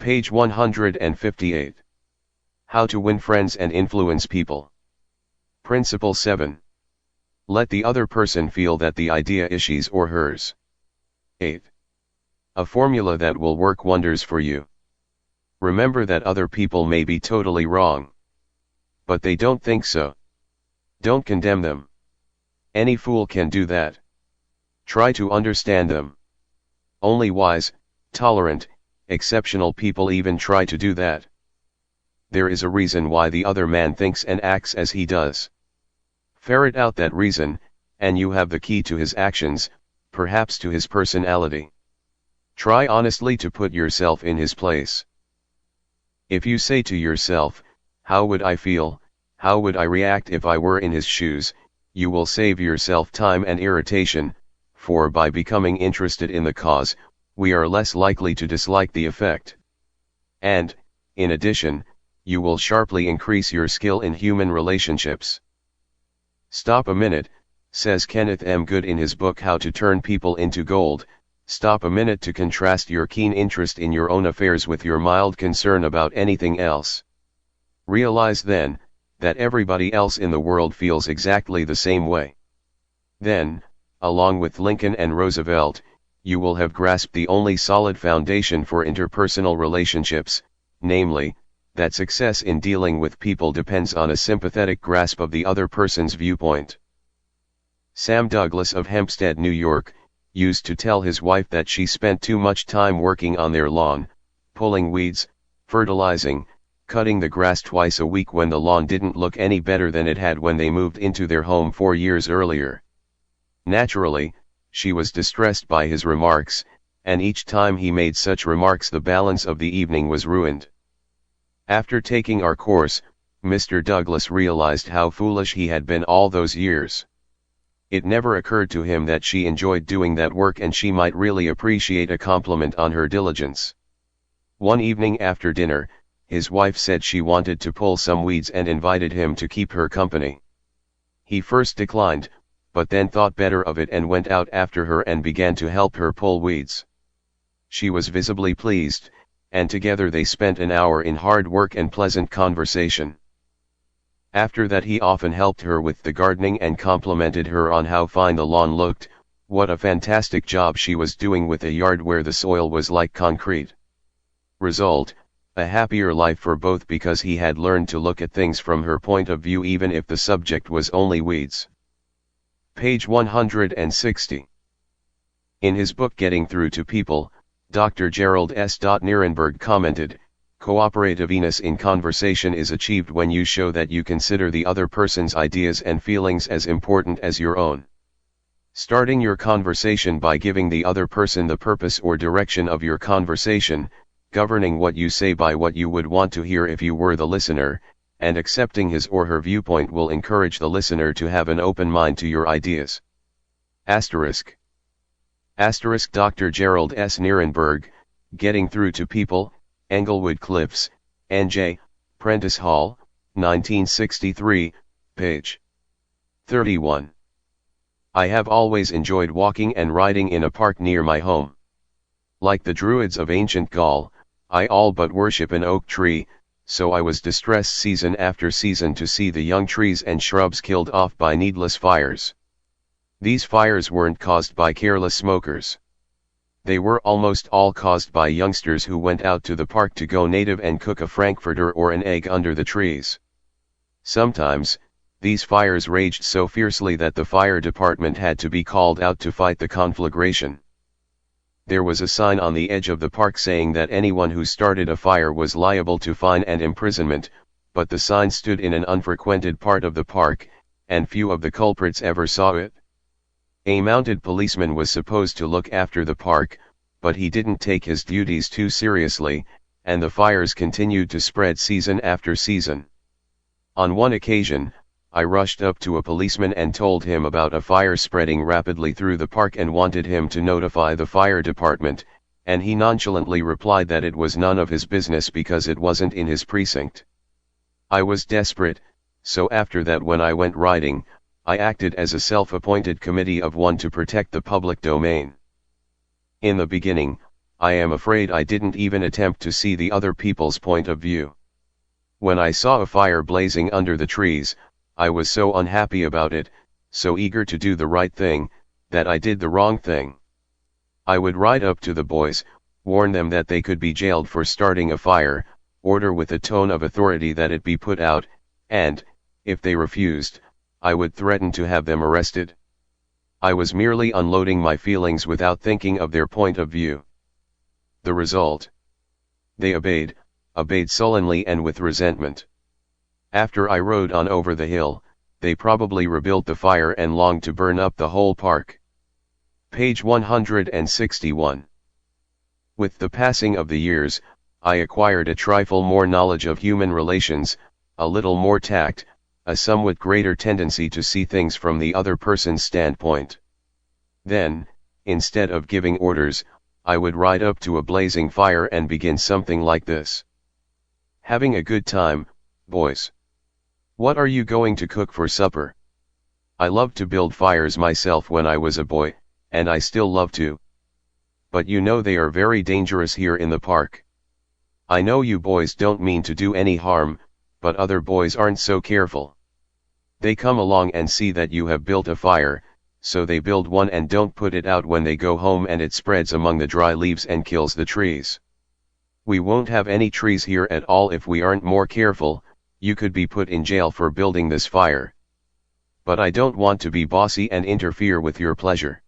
Page 158. How to win friends and influence people. Principle 7. Let the other person feel that the idea is his or hers. 8. A formula that will work wonders for you. Remember that other people may be totally wrong. But they don't think so. Don't condemn them. Any fool can do that. Try to understand them. Only wise, tolerant, exceptional people even try to do that. There is a reason why the other man thinks and acts as he does. Ferret out that reason, and you have the key to his actions, perhaps to his personality. Try honestly to put yourself in his place. If you say to yourself, "How would I feel, how would I react if I were in his shoes?" you will save yourself time and irritation, for by becoming interested in the cause, we are less likely to dislike the effect. And, in addition, you will sharply increase your skill in human relationships. Stop a minute, says Kenneth M. Good in his book How to Turn People into Gold. Stop a minute to contrast your keen interest in your own affairs with your mild concern about anything else. Realize then, that everybody else in the world feels exactly the same way. Then, along with Lincoln and Roosevelt, you will have grasped the only solid foundation for interpersonal relationships, namely, that success in dealing with people depends on a sympathetic grasp of the other person's viewpoint. Sam Douglas of Hempstead, New York, used to tell his wife that she spent too much time working on their lawn, pulling weeds, fertilizing, cutting the grass twice a week when the lawn didn't look any better than it had when they moved into their home 4 years earlier. Naturally, she was distressed by his remarks, and each time he made such remarks the balance of the evening was ruined. After taking our course, Mr. Douglas realized how foolish he had been all those years. It never occurred to him that she enjoyed doing that work and she might really appreciate a compliment on her diligence. One evening after dinner, his wife said she wanted to pull some weeds and invited him to keep her company. He first declined, but then thought better of it and went out after her and began to help her pull weeds. She was visibly pleased, and together they spent an hour in hard work and pleasant conversation. After that he often helped her with the gardening and complimented her on how fine the lawn looked, what a fantastic job she was doing with a yard where the soil was like concrete. Result, a happier life for both because he had learned to look at things from her point of view even if the subject was only weeds. Page 160. In his book Getting Through to People, Dr. Gerald S. Nierenberg commented, "Cooperativeness in conversation is achieved when you show that you consider the other person's ideas and feelings as important as your own. Starting your conversation by giving the other person the purpose or direction of your conversation, governing what you say by what you would want to hear if you were the listener, and accepting his or her viewpoint will encourage the listener to have an open mind to your ideas." Asterisk. Dr. Gerald S. Nierenberg, Getting Through to People, Englewood Cliffs, N.J., Prentice Hall, 1963, page 31. I have always enjoyed walking and riding in a park near my home. Like the Druids of ancient Gaul, I all but worship an oak tree, so I was distressed season after season to see the young trees and shrubs killed off by needless fires. These fires weren't caused by careless smokers. They were almost all caused by youngsters who went out to the park to go native and cook a frankfurter or an egg under the trees. Sometimes, these fires raged so fiercely that the fire department had to be called out to fight the conflagration. There was a sign on the edge of the park saying that anyone who started a fire was liable to fine and imprisonment, but the sign stood in an unfrequented part of the park, and few of the culprits ever saw it. A mounted policeman was supposed to look after the park, but he didn't take his duties too seriously, and the fires continued to spread season after season. On one occasion, I rushed up to a policeman and told him about a fire spreading rapidly through the park and wanted him to notify the fire department, and he nonchalantly replied that it was none of his business because it wasn't in his precinct. I was desperate, so after that when I went riding, I acted as a self-appointed committee of one to protect the public domain. In the beginning, I am afraid I didn't even attempt to see the other people's point of view. When I saw a fire blazing under the trees, I was so unhappy about it, so eager to do the right thing, that I did the wrong thing. I would ride up to the boys, warn them that they could be jailed for starting a fire, order with a tone of authority that it be put out, and, if they refused, I would threaten to have them arrested. I was merely unloading my feelings without thinking of their point of view. The result? They obeyed sullenly and with resentment. After I rode on over the hill, they probably rebuilt the fire and longed to burn up the whole park. Page 161. With the passing of the years, I acquired a trifle more knowledge of human relations, a little more tact, a somewhat greater tendency to see things from the other person's standpoint. Then, instead of giving orders, I would ride up to a blazing fire and begin something like this. Having a good time, boys? What are you going to cook for supper? I loved to build fires myself when I was a boy, and I still love to. But you know they are very dangerous here in the park. I know you boys don't mean to do any harm, but other boys aren't so careful. They come along and see that you have built a fire, so they build one and don't put it out when they go home, and it spreads among the dry leaves and kills the trees. We won't have any trees here at all if we aren't more careful. You could be put in jail for building this fire. But I don't want to be bossy and interfere with your pleasure.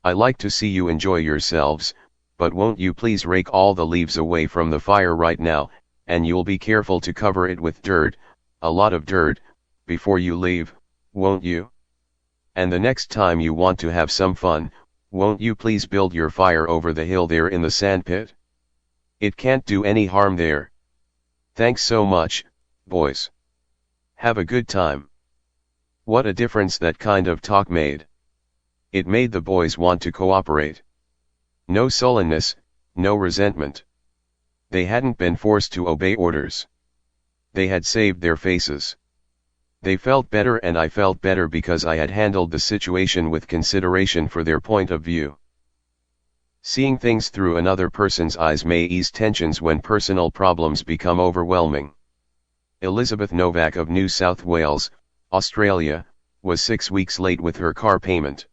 I like to see you enjoy yourselves, but won't you please rake all the leaves away from the fire right now, and you'll be careful to cover it with dirt, a lot of dirt, before you leave, won't you? And the next time you want to have some fun, won't you please build your fire over the hill there in the sandpit? It can't do any harm there. Thanks so much, boys. Have a good time. What a difference that kind of talk made. It made the boys want to cooperate. No sullenness, no resentment. They hadn't been forced to obey orders. They had saved their faces. They felt better, and I felt better because I had handled the situation with consideration for their point of view. Seeing things through another person's eyes may ease tensions when personal problems become overwhelming. Elizabeth Novak of New South Wales, Australia, was 6 weeks late with her car payment.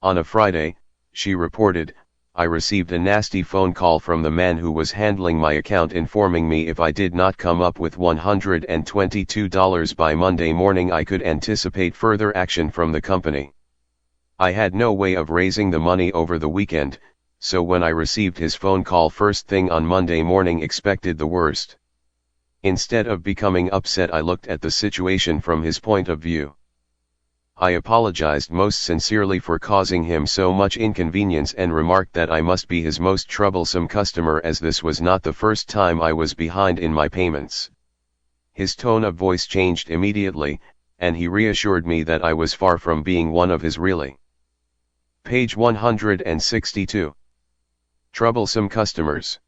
On a Friday, she reported, I received a nasty phone call from the man who was handling my account informing me if I did not come up with $122 by Monday morning I could anticipate further action from the company. I had no way of raising the money over the weekend, so when I received his phone call first thing on Monday morning expected the worst. Instead of becoming upset, I looked at the situation from his point of view. I apologized most sincerely for causing him so much inconvenience and remarked that I must be his most troublesome customer, as this was not the first time I was behind in my payments. His tone of voice changed immediately, and he reassured me that I was far from being one of his really. Page 162. Troublesome customers.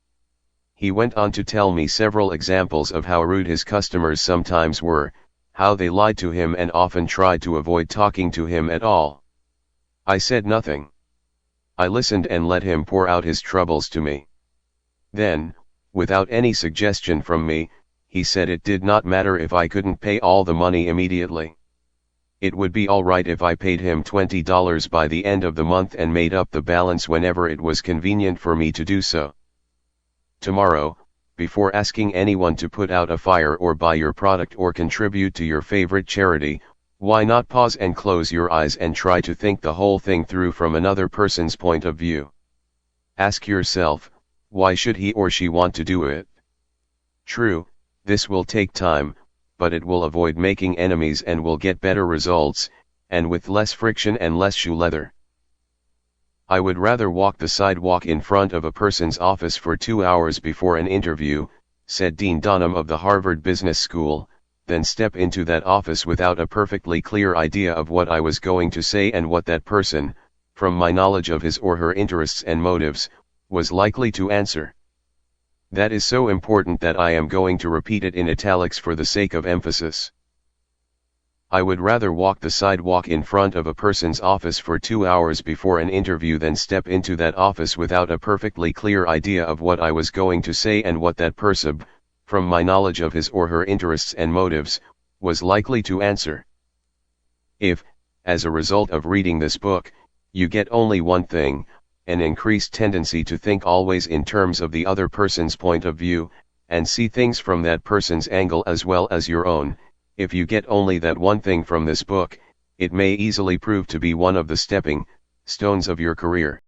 He went on to tell me several examples of how rude his customers sometimes were, how they lied to him and often tried to avoid talking to him at all. I said nothing. I listened and let him pour out his troubles to me. Then, without any suggestion from me, he said it did not matter if I couldn't pay all the money immediately. It would be all right if I paid him $20 by the end of the month and made up the balance whenever it was convenient for me to do so. Tomorrow, before asking anyone to put out a fire or buy your product or contribute to your favorite charity, why not pause and close your eyes and try to think the whole thing through from another person's point of view? Ask yourself, why should he or she want to do it? True, this will take time, but it will avoid making enemies and will get better results, and with less friction and less shoe leather. I would rather walk the sidewalk in front of a person's office for 2 hours before an interview, said Dean Dunham of the Harvard Business School, than step into that office without a perfectly clear idea of what I was going to say and what that person, from my knowledge of his or her interests and motives, was likely to answer. That is so important that I am going to repeat it in italics for the sake of emphasis. I would rather walk the sidewalk in front of a person's office for 2 hours before an interview than step into that office without a perfectly clear idea of what I was going to say and what that person, from my knowledge of his or her interests and motives, was likely to answer. If, as a result of reading this book, you get only one thing, an increased tendency to think always in terms of the other person's point of view, and see things from that person's angle as well as your own, if you get only that one thing from this book, it may easily prove to be one of the stepping stones of your career.